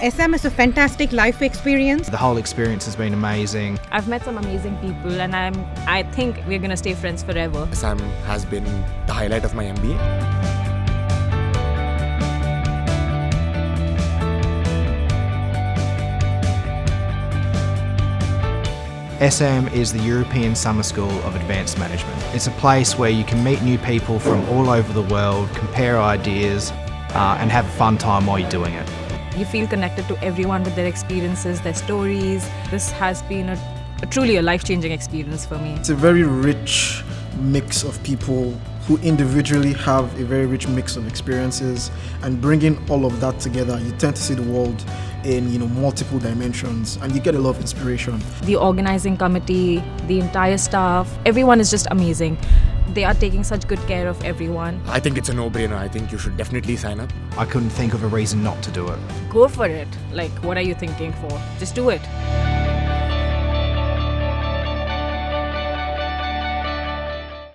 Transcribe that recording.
ESSAM is a fantastic life experience. The whole experience has been amazing. I've met some amazing people and I think we're going to stay friends forever. ESSAM has been the highlight of my MBA. ESSAM is the European Summer School of Advanced Management. It's a place where you can meet new people from all over the world, compare ideas, and have a fun time while you're doing it. You feel connected to everyone with their experiences, their stories. This has been truly a life-changing experience for me. It's a very rich mix of people who individually have a very rich mix of experiences, and bringing all of that together, you tend to see the world in multiple dimensions, and you get a lot of inspiration. The organizing committee, the entire staff, everyone is just amazing. They are taking such good care of everyone. I think it's a no-brainer. I think you should definitely sign up. I couldn't think of a reason not to do it. Go for it. Like, what are you thinking for? Just do it.